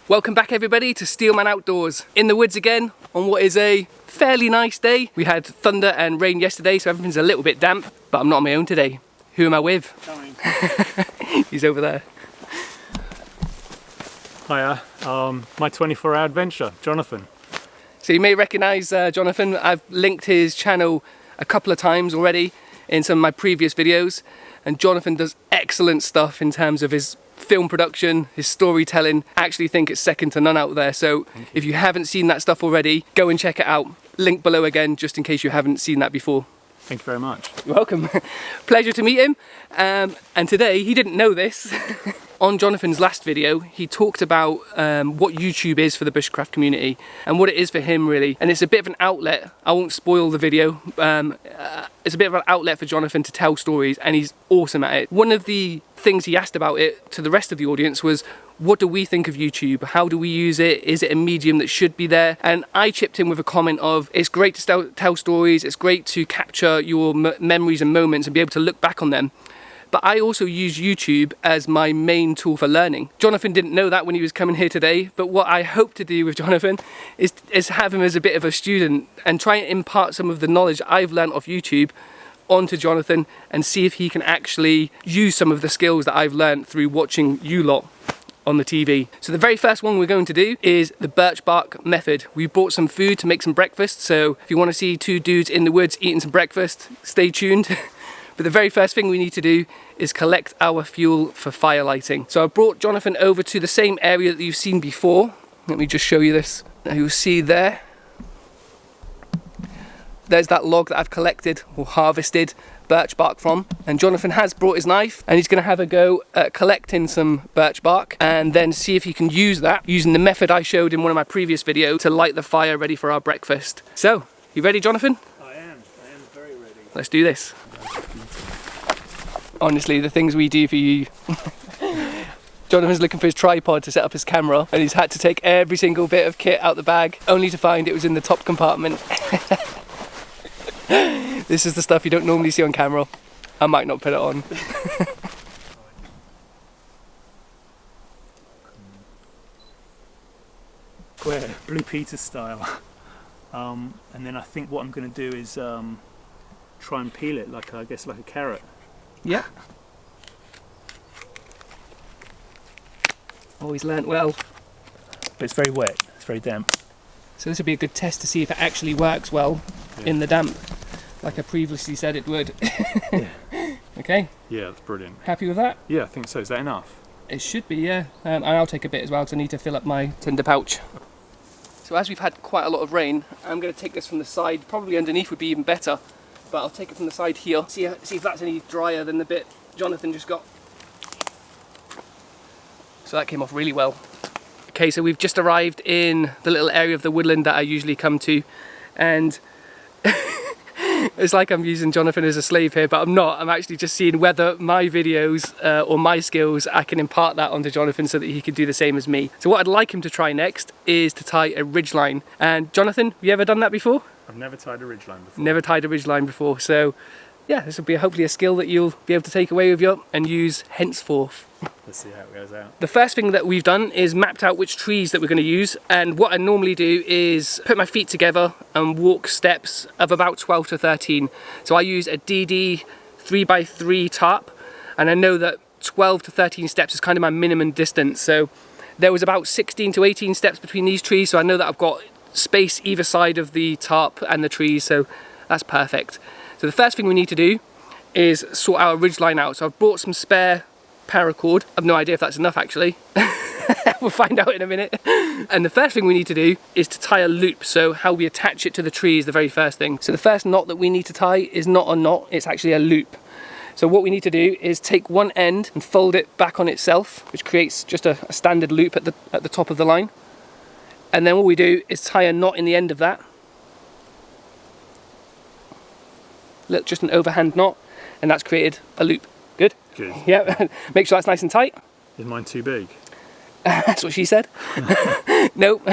Welcome back everybody to Steelman Outdoors. In the woods again on what is a fairly nice day. We had thunder and rain yesterday, so everything's a little bit damp, but I'm not on my own today. Who am I with? He's over there. Hiya, my 24-hour adventure, Jonathan. So you may recognise Jonathan. I've linked his channel a couple of times already in some of my previous videos, and Jonathan does excellent stuff in terms of his film production, his storytelling. I actually think it's second to none out there, so if you haven't seen that stuff already, go and check it out. Link below again, just in case you haven't seen that before. Thank you very much. You're welcome. Pleasure to meet him. And today, he didn't know this. On Jonathan's last video, he talked about what YouTube is for the bushcraft community and what it is for him really. And it's a bit of an outlet. I won't spoil the video. It's a bit of an outlet for Jonathan to tell stories, and he's awesome at it. One of the things he asked about it to the rest of the audience was, what do we think of YouTube? How do we use it? Is it a medium that should be there? And I chipped in with a comment of, it's great to tell stories, it's great to capture your memories and moments and be able to look back on them. But I also use YouTube as my main tool for learning. Jonathan didn't know that when he was coming here today, but what I hope to do with Jonathan is have him as a bit of a student and try and impart some of the knowledge I've learned off YouTube onto Jonathan and see if he can actually use some of the skills that I've learned through watching you lot on the TV. So the very first one we're going to do is the birch bark method. We brought some food to make some breakfast, so if you want to see two dudes in the woods eating some breakfast, stay tuned. But the very first thing we need to do is collect our fuel for fire lighting. So I brought Jonathan over to the same area that you've seen before. Let me just show you this. Now you'll see there. There's that log that I've collected or harvested birch bark from, and Jonathan has brought his knife and he's going to have a go at collecting some birch bark and then see if he can use that using the method I showed in one of my previous videos to light the fire ready for our breakfast. So, you ready, Jonathan? I am very ready. Let's do this. Honestly, the things we do for you. Jonathan's looking for his tripod to set up his camera, and he's had to take every single bit of kit out the bag only to find it was in the top compartment. This is the stuff you don't normally see on camera. I might not put it on. Square, Blue Peter style. And then I think what I'm going to do is try and peel it like, I guess, like a carrot. Yeah. Always learnt well. But it's very wet, it's very damp. So this would be a good test to see if it actually works well in the damp, like I previously said it would. Yeah. Okay. Yeah, that's brilliant. Happy with that? Yeah, I think so. Is that enough? It should be, yeah. And I'll take a bit as well because I need to fill up my tinder pouch. So as we've had quite a lot of rain, I'm going to take this from the side. Probably underneath would be even better, but I'll take it from the side here. See if that's any drier than the bit Jonathan just got. So that came off really well. Okay, so we've just arrived in the little area of the woodland that I usually come to, and it's like I'm using Jonathan as a slave here, but I'm not. I'm actually just seeing whether my videos or my skills, I can impart that onto Jonathan so that he can do the same as me. So what I'd like him to try next is to tie a ridgeline. And Jonathan, have you ever done that before? I've never tied a ridgeline before. Never tied a ridgeline before, so yeah, this will be hopefully a skill that you'll be able to take away with you and use henceforth. Let's see how it goes out. The first thing that we've done is mapped out which trees that we're going to use, and what I normally do is put my feet together and walk steps of about 12 to 13. So I use a DD 3x3 tarp, and I know that 12 to 13 steps is kind of my minimum distance. So there was about 16 to 18 steps between these trees, so I know that I've got space either side of the tarp and the trees, so that's perfect. So the first thing we need to do is sort our ridgeline out. So I've brought some spare paracord. I've no idea if that's enough actually. We'll find out in a minute. And the first thing we need to do is to tie a loop. So how we attach it to the tree is the very first thing. So the first knot that we need to tie is not a knot, it's actually a loop. So what we need to do is take one end and fold it back on itself, which creates just a standard loop at the top of the line. And then what we do is tie a knot in the end of that. Look, just an overhand knot, and that's created a loop. Good? Good. Yeah, make sure that's nice and tight. Is mine too big? That's what she said. Nope,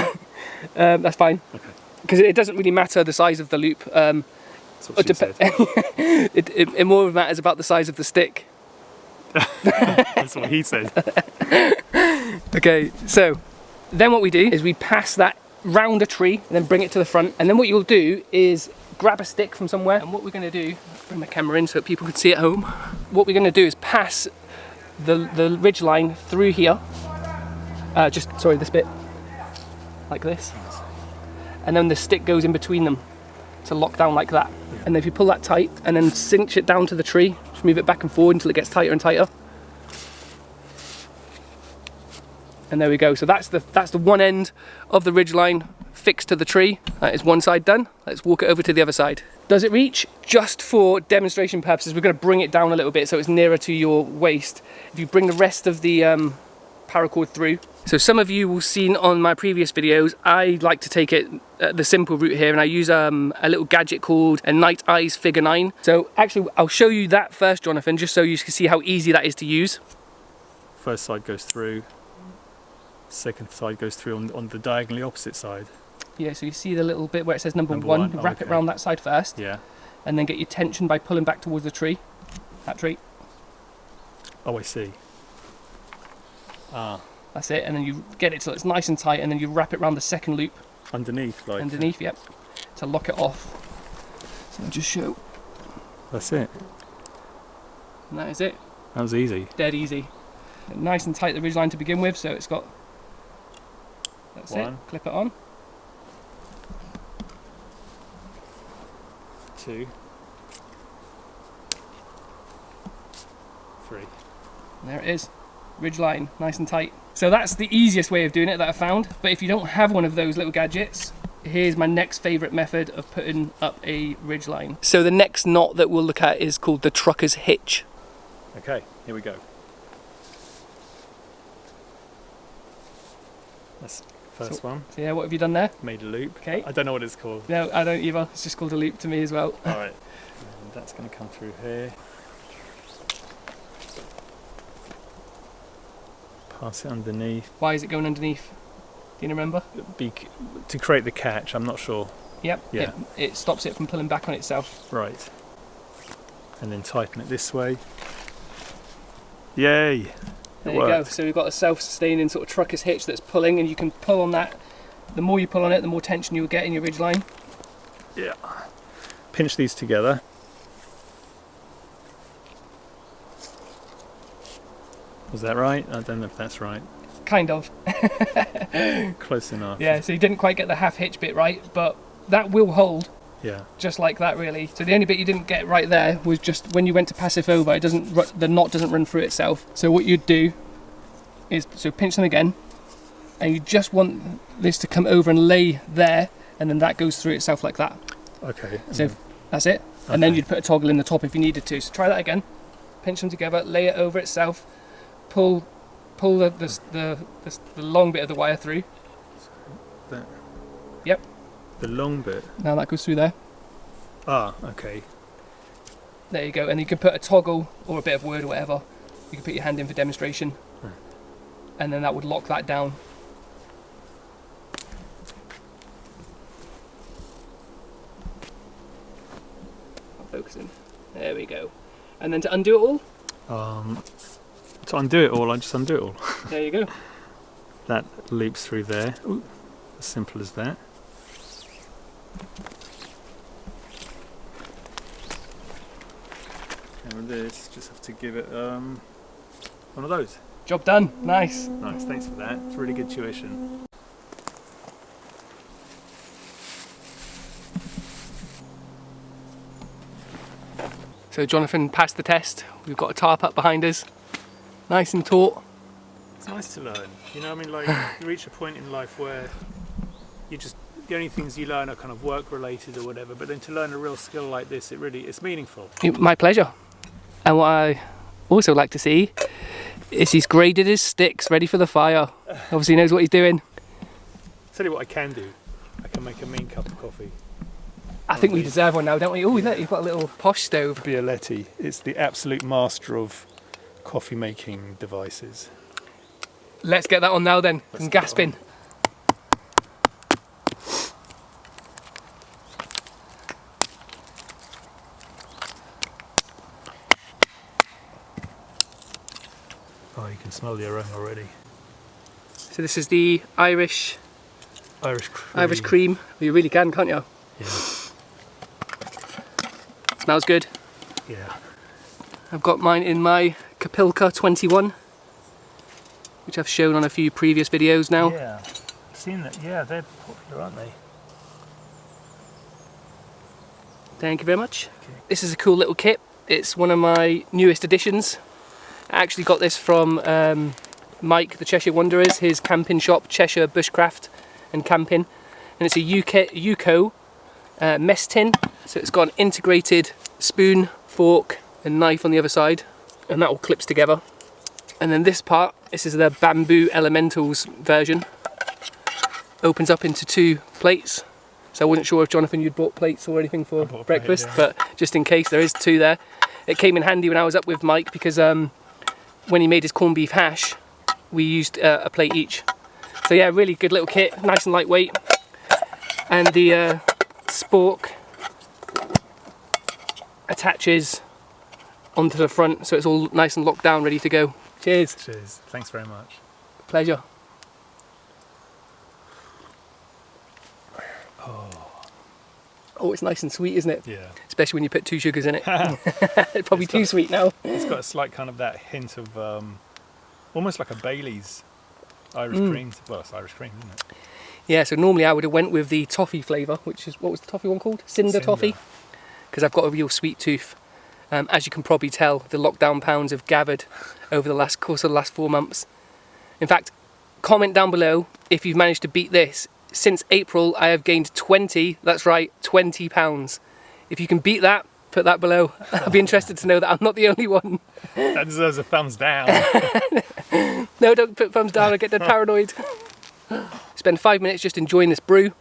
that's fine. Okay. Because it doesn't really matter the size of the loop. That's what she said. It more matters about the size of the stick. That's what he said. Okay, so then what we do is we pass that round a tree and then bring it to the front. And then what you'll do is grab a stick from somewhere. And what we're going to do, bring my camera in so people can see at home. What we're going to do is pass the ridge line through here. This bit, like this. And then the stick goes in between them to lock down like that. And then if you pull that tight and then cinch it down to the tree, just move it back and forward until it gets tighter and tighter. And there we go. So that's the one end of the ridge line fixed to the tree. That is one side done. Let's walk it over to the other side. Does it reach? Just for demonstration purposes, we're going to bring it down a little bit so it's nearer to your waist. If you bring the rest of the paracord through. So some of you will have seen on my previous videos, I like to take it the simple route here, and I use a little gadget called a Night Eyes Figure 9. So actually I'll show you that first, Jonathan, just so you can see how easy that is to use. First side goes through, second side goes through on the diagonally opposite side. Yeah, so you see the little bit where it says number one. Oh, wrap it around that side first. Yeah. And then get your tension by pulling back towards the tree. That tree. Oh, I see. Ah. That's it, and then you get it till it's nice and tight, and then you wrap it around the second loop. Underneath, like. Underneath, yep. To lock it off. So I'll just show. That's it. And that is it. That was easy. Dead easy. Nice and tight the ridgeline to begin with, so it's got. That's it. Clip it on. 2, 3. And there it is. Ridgeline, nice and tight. So that's the easiest way of doing it that I found. But if you don't have one of those little gadgets, here's my next favourite method of putting up a ridgeline. So the next knot that we'll look at is called the trucker's hitch. Okay, here we go. That's the first one. So yeah, what have you done there? Made a loop. Okay. I don't know what it's called. No, I don't either. It's just called a loop to me as well. Alright. And that's going to come through here. Pass it underneath. Why is it going underneath? Do you remember? To create the catch, I'm not sure. Yep. Yeah. It stops it from pulling back on itself. Right. And then tighten it this way. Yay! There you go. So we've got a self-sustaining sort of trucker's hitch that's pulling, and you can pull on that. The more you pull on it, the more tension you'll get in your ridgeline. Yeah. Pinch these together. Was that right? I don't know if that's right. Kind of. Close enough. Yeah, so you didn't quite get the half hitch bit right, but that will hold. Yeah. Just like that, really. So the only bit you didn't get right there was just when you went to pass it over, the knot doesn't run through itself. So what you'd do is pinch them again, and you just want this to come over and lay there, and then that goes through itself like that. Okay. So that's it. Okay. And then you'd put a toggle in the top if you needed to. So try that again. Pinch them together, lay it over itself, pull the long bit of the wire through. That. Yep. The long bit. Now that goes through there. Ah, okay. There you go. And you can put a toggle or a bit of word or whatever. You can put your hand in for demonstration. And then that would lock that down. I'm focusing. There we go. And then to undo it all? To undo it all, I just undo it all. There you go. That loops through there. Ooh, as simple as that. And with this, just have to give it one of those. Job done. Nice. Nice, thanks for that. It's really good tuition. So Jonathan passed the test. We've got a tarp up behind us. Nice and taut. It's nice to learn. You know, I mean, like, you reach a point in life where the only things you learn are kind of work related or whatever, but then to learn a real skill like this, it's meaningful. My pleasure. And what I also like to see is he's graded his sticks ready for the fire. Obviously he knows what he's doing. Tell you what I can do. I can make a mean cup of coffee. I think we deserve one now, don't we? Oh, look, you've got a little posh stove. Bialetti. It's the absolute master of coffee making devices. Let's get that on now then. Let's Some gas bin. Oh, you can smell the aroma already. So this is the Irish cream. You really can, can't you? Yeah. Smells good. Yeah. I've got mine in my Kapilka 21, which I've shown on a few previous videos now. Yeah. I've seen that. Yeah, they're popular, aren't they? Thank you very much. Okay. This is a cool little kit. It's one of my newest additions. I actually got this from Mike, the Cheshire Wanderers, his camping shop, Cheshire Bushcraft and Camping. And it's a UCO mess tin. So it's got an integrated spoon, fork and knife on the other side. And that all clips together. And then this part, this is the Bamboo Elementals version. Opens up into 2 plates. So I wasn't sure if Jonathan you'd bought plates or anything for breakfast, but just in case, there is 2 there. It came in handy when I was up with Mike because when he made his corned beef hash, we used a plate each. So yeah, really good little kit, nice and lightweight. And the spork attaches onto the front, so it's all nice and locked down, ready to go. Cheers. Cheers. Thanks very much. Pleasure. Oh, it's nice and sweet, isn't it? Yeah. Especially when you put 2 sugars in it. It's probably too sweet now. It's got a slight kind of that hint of almost like a Bailey's Irish cream. Well, it's Irish cream, isn't it? Yeah, so normally I would have went with the toffee flavour, which is, what was the toffee one called? Cinder toffee. Because I've got a real sweet tooth. As you can probably tell, the lockdown pounds have gathered over the course of the last 4 months. In fact, comment down below if you've managed to beat this. Since April, I have gained 20, that's right, 20 pounds. If you can beat that, put that below. I'd be interested to know that I'm not the only one. That deserves a thumbs down. No, don't put thumbs down, I get dead paranoid. Spend 5 minutes just enjoying this brew,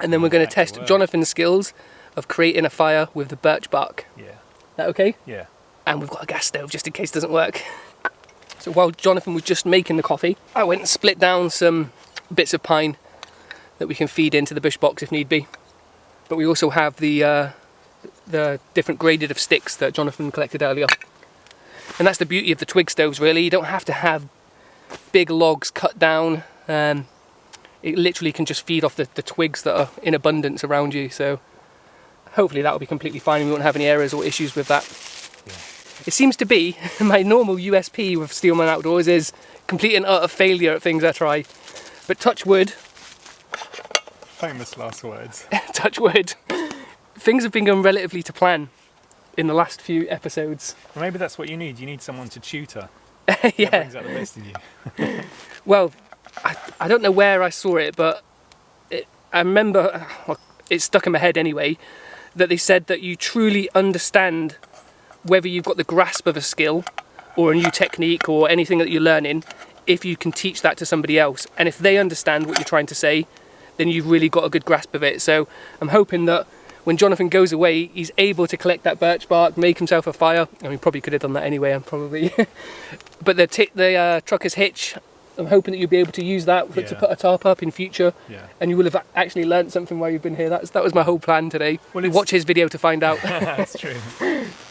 and then we're going to test Jonathan's skills of creating a fire with the birch bark. Yeah. That okay? Yeah. And we've got a gas stove just in case it doesn't work. So while Jonathan was just making the coffee, I went and split down some bits of pine that we can feed into the bush box if need be. But we also have the different graded of sticks that Jonathan collected earlier. And that's the beauty of the twig stoves, really. You don't have to have big logs cut down. It literally can just feed off the twigs that are in abundance around you. So hopefully that will be completely fine and we won't have any errors or issues with that. Yeah. It seems to be my normal USP with Steelman Outdoors is complete and utter failure at things I try. But touch wood. Famous last words. Touch wood. Things have been going relatively to plan in the last few episodes. Well, maybe that's what you need. You need someone to tutor. Yeah. That brings out the best in you. Well, I don't know where I saw it, but I remember, it's stuck in my head anyway, that they said that you truly understand whether you've got the grasp of a skill or a new technique or anything that you're learning if you can teach that to somebody else. And if they understand what you're trying to say, then you've really got a good grasp of it. So I'm hoping that when Jonathan goes away, he's able to collect that birch bark, make himself a fire. I mean, probably could have done that anyway, I'm probably. But the trucker's hitch, I'm hoping that you'll be able to use that to put a tarp up in future. Yeah. And you will have actually learnt something while you've been here. That was my whole plan today. Well, watch his video to find out. That's true.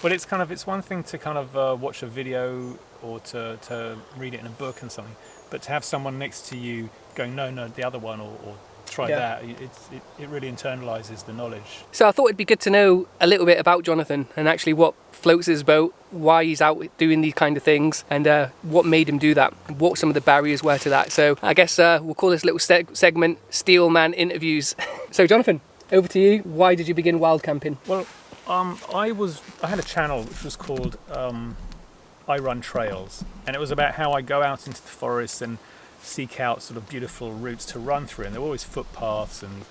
Well, it's one thing to kind of watch a video or to read it in a book and something, but to have someone next to you going, no, the other one, or try that, it really internalises the knowledge. So I thought it'd be good to know a little bit about Jonathan and actually what floats his boat, why he's out doing these kind of things, and what made him do that, what some of the barriers were to that. So I guess we'll call this little segment Steelman Interviews. So Jonathan, over to you. Why did you begin wild camping? Well, I had a channel which was called I Run Trails, and it was about how I go out into the forest and seek out sort of beautiful routes to run through, and there were always footpaths and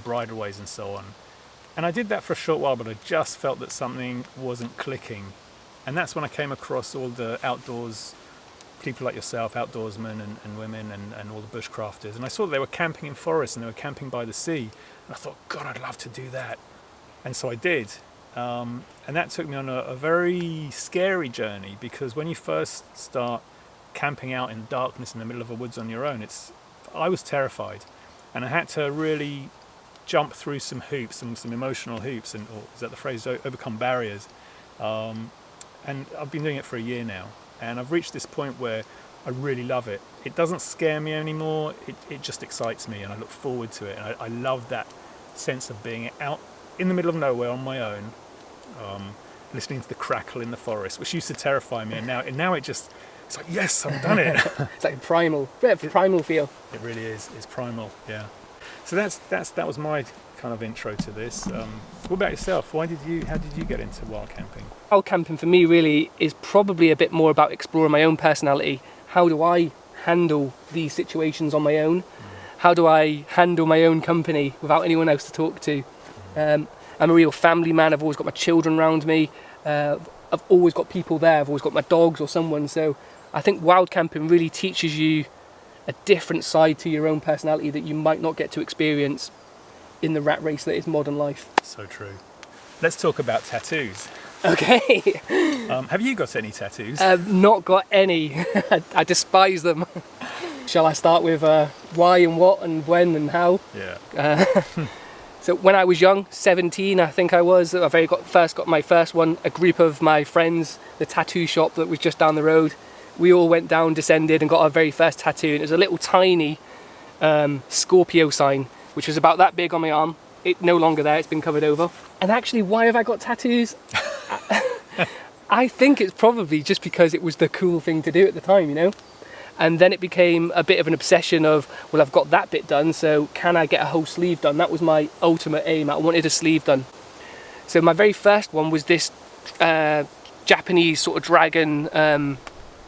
bridleways and so on. And I did that for a short while, but I just felt that something wasn't clicking. And that's when I came across all the outdoors people like yourself, outdoorsmen and women and all the bushcrafters. And I saw that they were camping in forests and they were camping by the sea. And I thought, God, I'd love to do that. And so I did. And that took me on a very scary journey, because when you first start camping out in darkness in the middle of a woods on your own, I was terrified, and I had to really jump through some hoops, some emotional hoops, or is that the phrase, overcome barriers, and I've been doing it for a year now, and I've reached this point where I really love it. It doesn't scare me anymore. It just excites me, and I look forward to it. And I love that sense of being out in the middle of nowhere on my own, listening to the crackle in the forest, which used to terrify me, and now it's like, yes, I've done it. It's like primal, bit of primal feel. It really is. It's primal, yeah. So that was my kind of intro to this. What about yourself? How did you get into wild camping? Wild camping for me really is probably a bit more about exploring my own personality. How do I handle these situations on my own? How do I handle my own company without anyone else to talk to? I'm a real family man. I've always got my children around me. I've always got people there. I've always got my dogs or someone. So I think wild camping really teaches you a different side to your own personality that you might not get to experience in the rat race that is modern life. So true. Let's talk about tattoos. Okay. Have you got any tattoos? Not got any. I despise them. Shall I start with why and what and when and how? Yeah. So when I was young, 17 I think I was, I got my first one. A group of my friends, the tattoo shop that was just down the road, we all went down, descended and got our very first tattoo. And it was a little tiny Scorpio sign, which was about that big on my arm. It's no longer there, it's been covered over. And actually, why have I got tattoos? I think it's probably just because it was the cool thing to do at the time, you know? And then it became a bit of an obsession of, well, I've got that bit done, so can I get a whole sleeve done? That was my ultimate aim. I wanted a sleeve done. So my very first one was this Japanese sort of dragon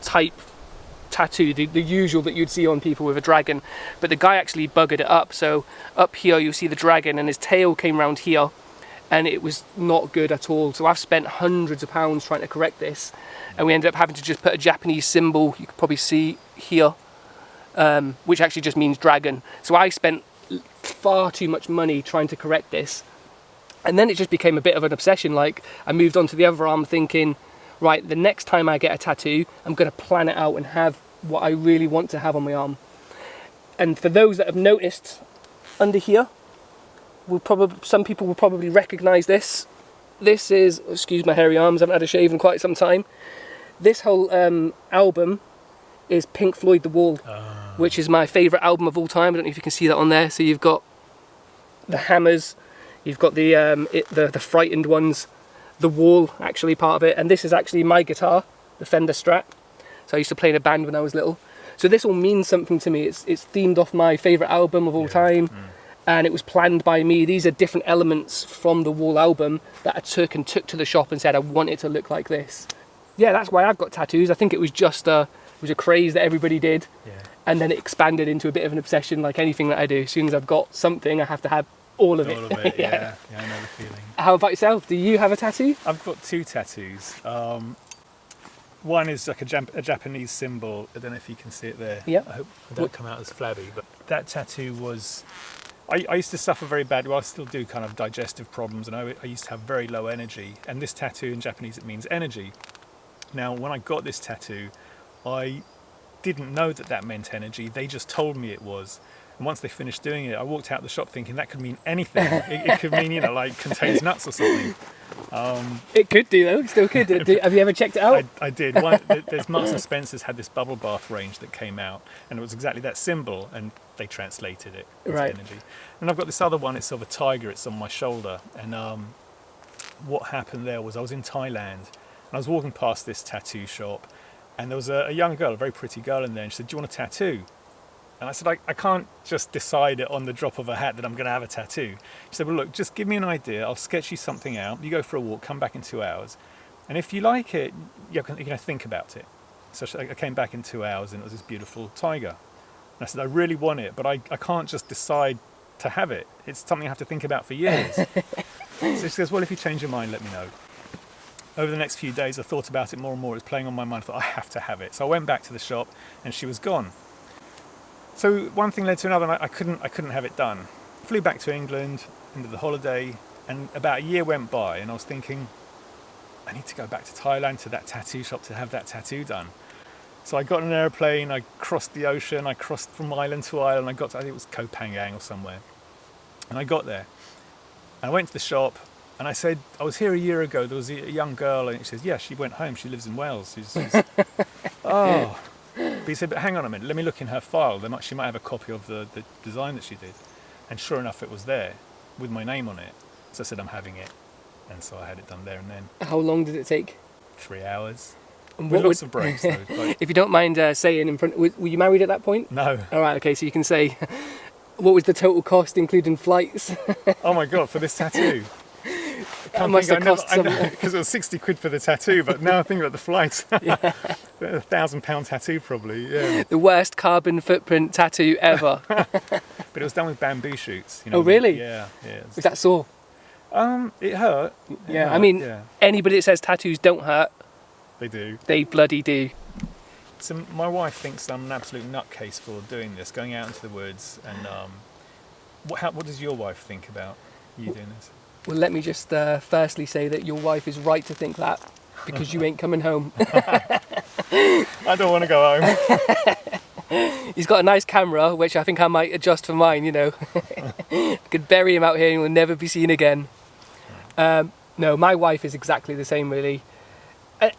type tattoo, the usual that you'd see on people with a dragon. But the guy actually buggered it up. So up here you'll see the dragon and his tail came round here, and it was not good at all. So I've spent hundreds of pounds trying to correct this, and we ended up having to just put a Japanese symbol, you could probably see here, which actually just means dragon. So I spent far too much money trying to correct this, and then it just became a bit of an obsession. Like, I moved on to the other arm thinking, right, the next time I get a tattoo, I'm going to plan it out and have what I really want to have on my arm. And for those that have noticed, under here, some people will probably recognise this. This is, excuse my hairy arms, I haven't had a shave in quite some time. This whole album is Pink Floyd The Wall, which is my favourite album of all time. I don't know if you can see that on there. So you've got the Hammers, you've got the Frightened ones, The Wall, actually part of it, and this is actually my guitar, the Fender Strat. So I used to play in a band when I was little. So this all means something to me. It's themed off my favourite album of all time. And it was planned by me. These are different elements from the Wall album that I took to the shop and said I want it to look like this. Yeah, that's why I've got tattoos. I think it was just a craze that everybody did, and then it expanded into a bit of an obsession, like anything that I do. As soon as I've got something, I have to have all of it. All of it, yeah. I know the feeling. How about yourself? Do you have a tattoo? I've got two tattoos. One is like a Japanese symbol. I don't know if you can see it there. Yeah. I hope it don't come out as flabby, but that tattoo was... I used to suffer very badly. Well, I still do, kind of digestive problems, and I used to have very low energy. And this tattoo in Japanese, it means energy. Now, when I got this tattoo, I didn't know that meant energy. They just told me it was. And once they finished doing it, I walked out the shop thinking that could mean anything. It could mean, like contains nuts or something. It could do though. Still could. Have you ever checked it out? I did. There's Marks and Spencer's had this bubble bath range that came out, and it was exactly that symbol, and they translated it as energy. And I've got this other one. It's of a tiger. It's on my shoulder. And what happened there was I was in Thailand, and I was walking past this tattoo shop, and there was a young girl, a very pretty girl in there, and she said, "Do you want a tattoo?" And I said, I can't just decide it on the drop of a hat that I'm going to have a tattoo. She said, well, look, just give me an idea. I'll sketch you something out. You go for a walk, come back in 2 hours. And if you like it, you're going to think about it. So I came back in 2 hours, and it was this beautiful tiger. And I said, I really want it, but I can't just decide to have it. It's something I have to think about for years. So she says, well, if you change your mind, let me know. Over the next few days, I thought about it more and more. It was playing on my mind. I thought, I have to have it. So I went back to the shop, and she was gone. So one thing led to another, and I couldn't have it done. Flew back to England, into the holiday, and about a year went by, and I was thinking, I need to go back to Thailand, to that tattoo shop, to have that tattoo done. So I got on an airplane, I crossed the ocean, I crossed from island to island, I think it was Koh Phangan or somewhere. And I got there, and I went to the shop, And I said, I was here a year ago. There was a young girl, and she says, yeah, she went home. She lives in Wales. Oh. But he said, but hang on a minute. Let me look in her file. She might have a copy of the design that she did. And sure enough, it was there with my name on it. So I said, I'm having it. And so I had it done there and then. How long did it take? 3 hours. And With lots of breaks, though. Like, if you don't mind saying in front, were you married at that point? no. All right, okay, so you can say, what was the total cost, including flights? Oh my God, for this tattoo. That must have cost some... Because it was 60 quid for the tattoo, but now I think about the flights. Yeah. £1,000 tattoo probably, yeah. The worst carbon footprint tattoo ever. But it was done with bamboo shoots. Oh, really? Yeah. Was that sore? It hurt. I mean, anybody that says tattoos don't hurt, they do. They bloody do. So my wife thinks I'm an absolute nutcase for doing this, going out into the woods. And what does your wife think about you doing this? Well, let me just firstly say that your wife is right to think that, because you ain't coming home. I don't want to go home. He's got a nice camera, which I think I might adjust for mine, you know. I could bury him out here and he'll never be seen again. No, my wife is exactly the same, really.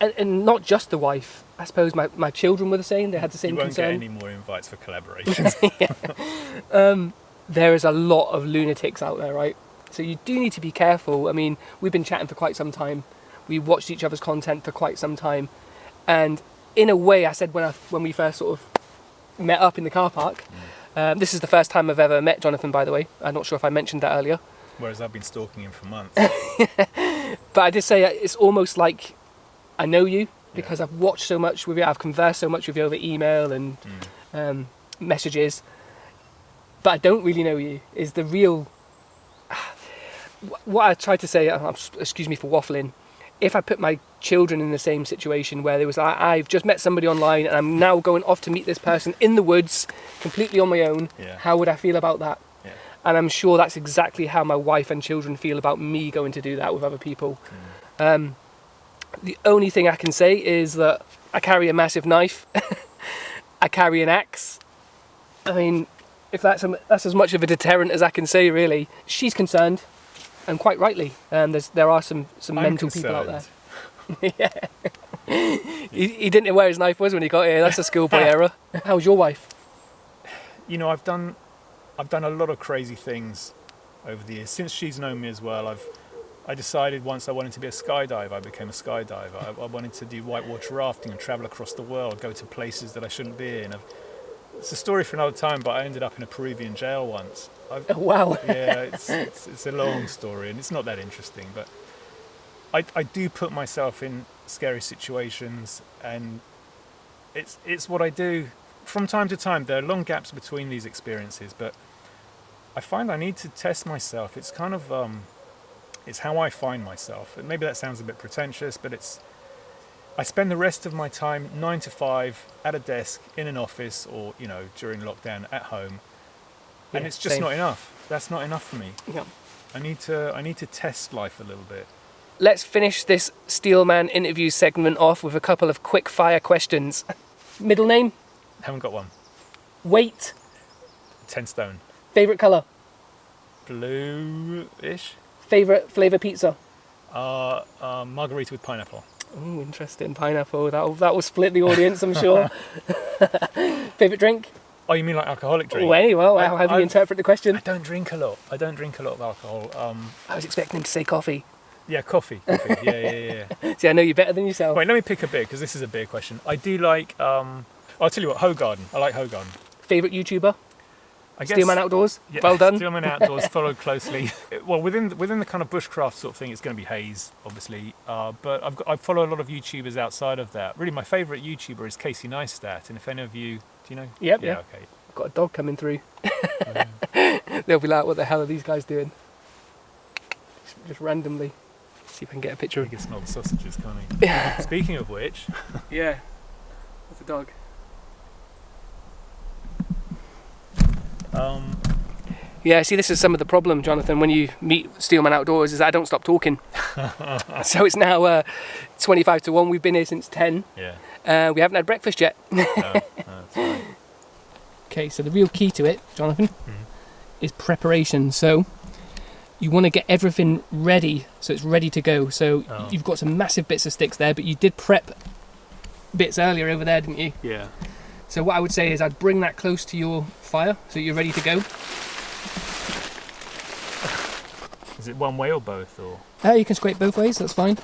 And not just the wife. I suppose my children were the same. They had the same concern. You won't get any more invites for collaborations. There is a lot of lunatics out there, right? So you do need to be careful. I mean, we've been chatting for quite some time. We watched each other's content for quite some time. And in a way, I said when we first sort of met up in the car park, this is the first time I've ever met Jonathan, by the way. I'm not sure if I mentioned that earlier. Whereas I've been stalking him for months. But I did say it's almost like I know you, because I've watched so much with you, I've conversed so much with you over email and messages. But I don't really know you, is the real... What I tried to say, excuse me for waffling, if I put my children in the same situation where there was, I've just met somebody online and I'm now going off to meet this person in the woods, completely on my own, how would I feel about that? Yeah. And I'm sure that's exactly how my wife and children feel about me going to do that with other people. The only thing I can say is that I carry a massive knife. I carry an axe. I mean, if that's as much of a deterrent as I can say, really. She's concerned. And quite rightly, there are some mental people out there. Yeah. He didn't know where his knife was when he got here. That's a schoolboy error. How's your wife? You know, I've done a lot of crazy things over the years. Since she's known me as well, I decided once I wanted to be a skydiver. I became a skydiver. I wanted to do whitewater rafting and travel across the world, go to places that I shouldn't be in. It's a story for another time, but I ended up in a Peruvian jail once. Wow. Yeah, it's a long story and it's not that interesting, but I do put myself in scary situations, and it's what I do. From time to time, there are long gaps between these experiences, but I find I need to test myself. It's kind of, it's how I find myself. And maybe that sounds a bit pretentious, but I spend the rest of my time 9 to 5 at a desk in an office, or during lockdown at home, and it's just not enough. That's not enough for me. Yeah. I need to test life a little bit. Let's finish this Steelman interview segment off with a couple of quick fire questions. Middle name? Haven't got one. Weight? 10 stone. Favourite colour? Blue-ish. Favourite flavour pizza? Margarita with pineapple. Oh, interesting. Pineapple. That will split the audience, I'm sure. Favourite drink? Oh, you mean like alcoholic drink? Oh, anyway, well, how do you interpret the question? I don't drink a lot. I don't drink a lot of alcohol. I was expecting him to say coffee. Yeah, coffee. Yeah. See, I know you better than yourself. Wait, let me pick a beer, because this is a beer question. I do like, I'll tell you what, Hogarden. I like Hogarden. Favourite YouTuber? I guess, Steelman Outdoors? Yeah, well done. Steelman Outdoors, followed closely. Well, within the kind of bushcraft sort of thing, it's going to be Hayes, obviously. But I follow a lot of YouTubers outside of that. Really, my favourite YouTuber is Casey Neistat. And if any of you, do you know? Yep, yeah. Okay. I've got a dog coming through. They'll be like, what the hell are these guys doing? Just randomly. See if I can get a picture of it. You can smell the sausages, can't you? Speaking of which. Yeah. That's a dog. Yeah, see, this is some of the problem, Jonathan, when you meet Steelman Outdoors, is that I don't stop talking. So it's now 25 to 1. We've been here since 10. Yeah. We haven't had breakfast yet. No, that's right. Okay, so the real key to it, Jonathan, is preparation. So you want to get everything ready so it's ready to go. So you've got some massive bits of sticks there, but you did prep bits earlier over there, didn't you? Yeah. So what I would say is I'd bring that close to your fire so you're ready to go. Is it one way or both? Or You can scrape both ways, that's fine.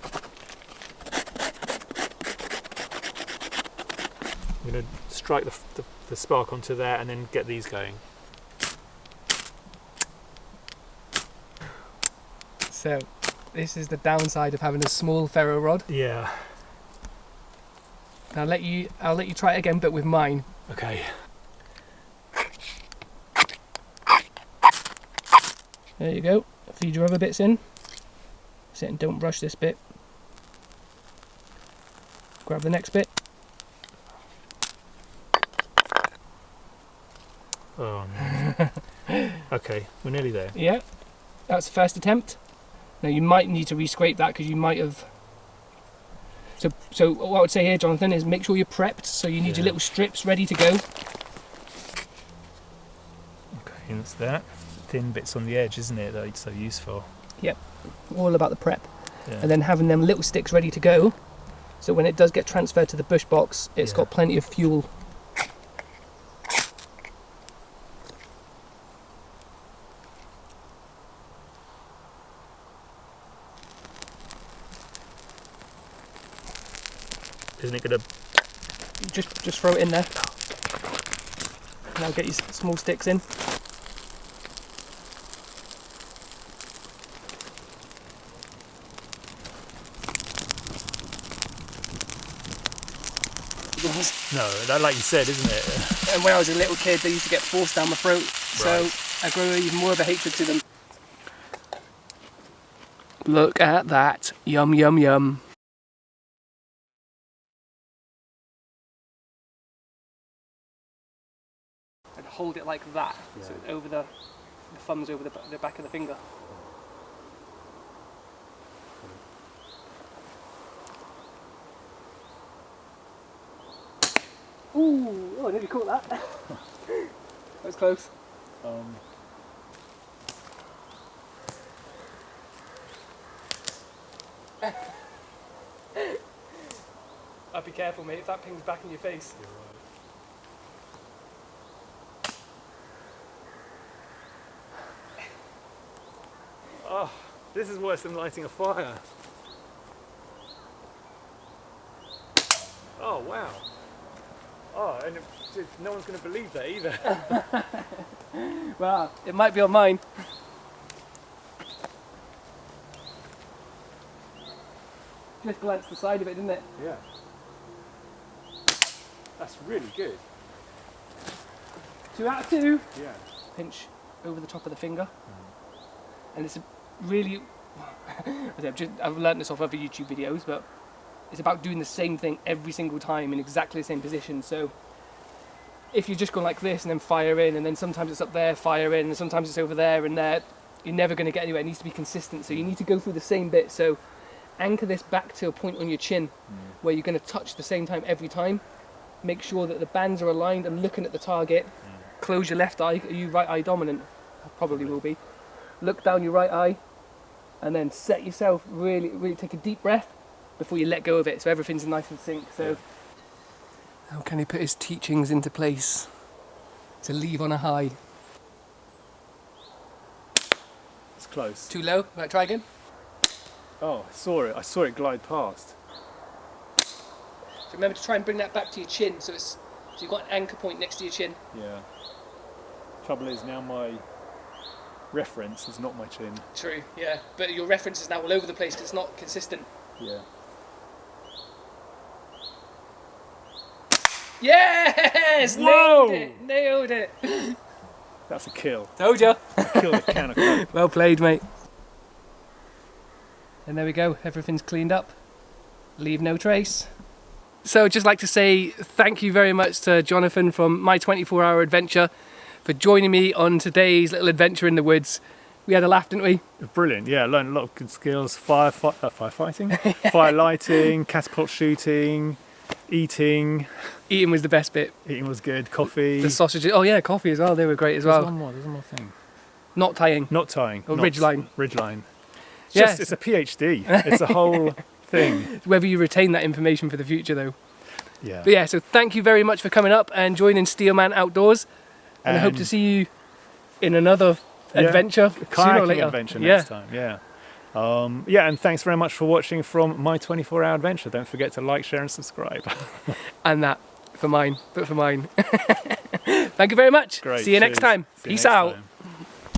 I'm going to strike the spark onto there and then get these going. So this is the downside of having a small ferro rod. Yeah. I'll let you try it again, but with mine. Okay. There you go. Feed your other bits in. Sit and don't rush this bit. Grab the next bit. Oh no. Okay, we're nearly there. Yeah, that's the first attempt. Now you might need to re-scrape that because you might have. So what I would say here, Jonathan, is make sure you're prepped. So you need your little strips ready to go. Okay, and that's that. Thin bits on the edge, isn't it? That it's so useful. Yep, all about the prep. Yeah. And then having them little sticks ready to go. So when it does get transferred to the bush box, it's got plenty of fuel. Isn't it gonna? Just throw it in there. Now get your small sticks in. No, that, like you said, isn't it? And when I was a little kid, they used to get forced down my throat, so I grew even more of a hatred to them. Look at that. Yum, yum, yum. And hold it like that, so over the thumbs over the back of the finger. Ooh, oh, I nearly caught that. That was close. I'd be careful, mate, if that ping's back in your face. You're right. Oh, this is worse than lighting a fire. Oh, wow. Oh, and no one's going to believe that either. Well, it might be on mine. Just glanced the side of it, didn't it? Yeah. That's really good. 2 out of 2. Yeah. Pinch over the top of the finger. And it's a really... I've learned this off other YouTube videos, but it's about doing the same thing every single time in exactly the same position. So if you just go like this and then fire in, and then sometimes it's up there, fire in, and sometimes it's over there and there, you're never going to get anywhere. It needs to be consistent. So you need to go through the same bit. So anchor this back to a point on your chin where you're going to touch the same time every time. Make sure that the bands are aligned and looking at the target. Close your left eye. Are you right eye dominant? Probably will be. Look down your right eye and then set yourself, really take a deep breath before you let go of it, so everything's nice and sync. So how can he put his teachings into place to leave on a high? It's close. Too low? Right, try again. Oh, I saw it. I saw it glide past. So remember to try and bring that back to your chin, so you've got an anchor point next to your chin. Yeah. Trouble is now my reference is not my chin. True, yeah. But your reference is now all over the place because it's not consistent. Yeah. Yes! Whoa! Nailed it! That's a kill. Told ya! Kill the can of Coke. Well played, mate. And there we go, everything's cleaned up. Leave no trace. So I'd just like to say thank you very much to Jonathan from My 24-Hour Adventure for joining me on today's little adventure in the woods. We had a laugh, didn't we? Brilliant, yeah, learned a lot of good skills. Firefighting, fire lighting, catapult shooting, eating. Eating was the best bit. Eating was good, coffee. The sausages, oh yeah, coffee as well, they were great as well. There's one more thing. Not tying. Not tying. Or not ridgeline. Ridgeline. Yes. It's a PhD. It's a whole thing. Whether you retain that information for the future though. Yeah. But yeah, so thank you very much for coming up and joining Steelman Outdoors. And I hope to see you in another adventure sooner or Kayaking later. adventure next time. Yeah. And thanks very much for watching from my 24-hour adventure. Don't forget to like, share and subscribe. And that for mine, but for mine. Thank you very much. Great. See you next Cheers. time. See you Peace next out. time.